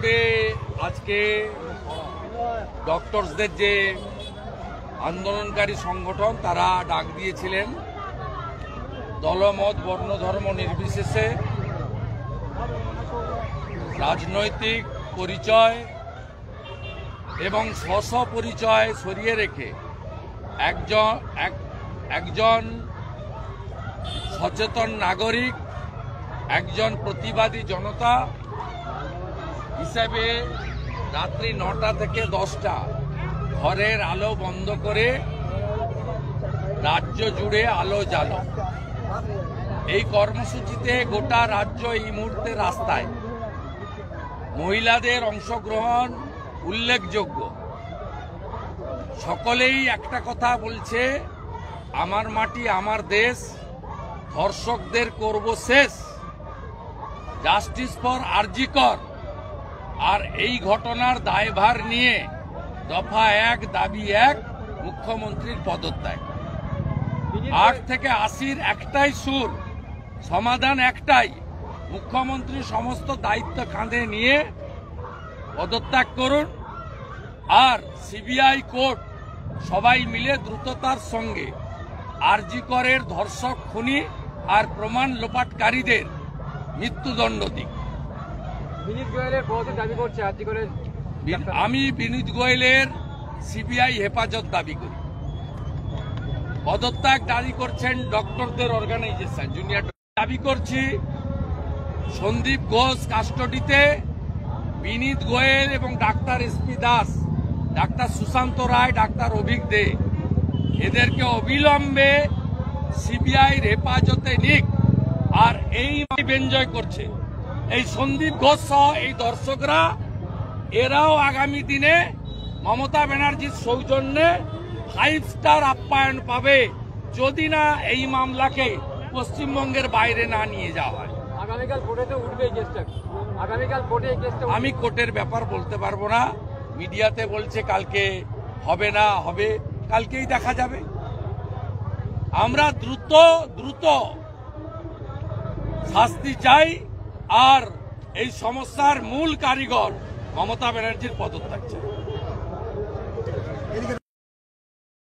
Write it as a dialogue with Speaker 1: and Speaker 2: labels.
Speaker 1: জুড়ে আজকে ডক্টরসদের যে আন্দোলনকারী সংগঠন তারা ডাক দিয়েছিলেন দলমত বর্ণ ধর্ম নির্বিশেষে রাজনৈতিক পরিচয় এবং স্ব পরিচয় সরিয়ে রেখে একজন সচেতন নাগরিক, একজন প্রতিবাদী জনতা হিসেবে রাত্রি 9টা থেকে 10টা ঘরের আলো বন্ধ করে রাজ্য জুড়ে আলো জ্বালো। এই কর্মসূচিতে গোটা রাজ্য এই মুহূর্তে রাস্তায়। মহিলাদের অংশগ্রহণ উল্লেখযোগ্য। সকলেই একটা কথা বলছে, আমার মাটি আমার দেশ, ধর্ষকদের করব শেষ, জাস্টিস ফর আরজি কর। আর এই ঘটনার দায়ভার নিয়ে দফা 1 দাবি 1 মুখ্যমন্ত্রীর পদত্যাগ। 8 থেকে 80-র একটাই সুর, সমাধান একটাই, মুখ্যমন্ত্রী সমস্ত দায়িত্ব কাঁধে নিয়ে পদত্যাগ করুন। আর সিবিআই কোর্ট সবাই মিলে দ্রুততার সঙ্গে আরজি করের ধর্ষক, খুনি আর প্রমাণ লোপাটকারীদের মৃত্যুদণ্ড দিক। আমি বিনীত গোয়েলের সিবিআই হেফাজত দাবি করি। পদত্যাগ দাবি করছেন ডক্টরদের অর্গানাইজেশন জুনিয়র। দাবি করছি সন্দীপ ঘোষ কাস্টডিতে, বিনীত গোয়েল এবং ডাক্তার এসপি দাস, ডাক্তার সুশান্ত রায়, ডাক্তার অভিক দে, এদেরকে অবিলম্বে সিবিআইর হেফাজতে নিক। আর এই এনজয় করছে এই সন্দীপ ঘোষ সহ এই দর্শকরা, এরাও আগামী দিনে মমতা ব্যানার্জির সৌজন্যে 5 স্টার আপ্যায়ন পাবে যদি না এই মামলাকে পশ্চিমবঙ্গের বাইরে না নিয়ে যাওয়া হয়।
Speaker 2: আগামীকাল কোর্টে তো উঠবে কেসটা, আগামীকাল কোর্টে কেসটা।
Speaker 1: আমি কোর্টের ব্যাপার বলতে পারবো না। মিডিয়াতে বলছে কালকে হবে না, হবে, কালকেই দেখা যাবে। আমরা দ্রুত শাস্তি চাই। আর এই সমস্যার মূল কারিগর মমতা ব্যানার্জির পদত্যাগ চাই।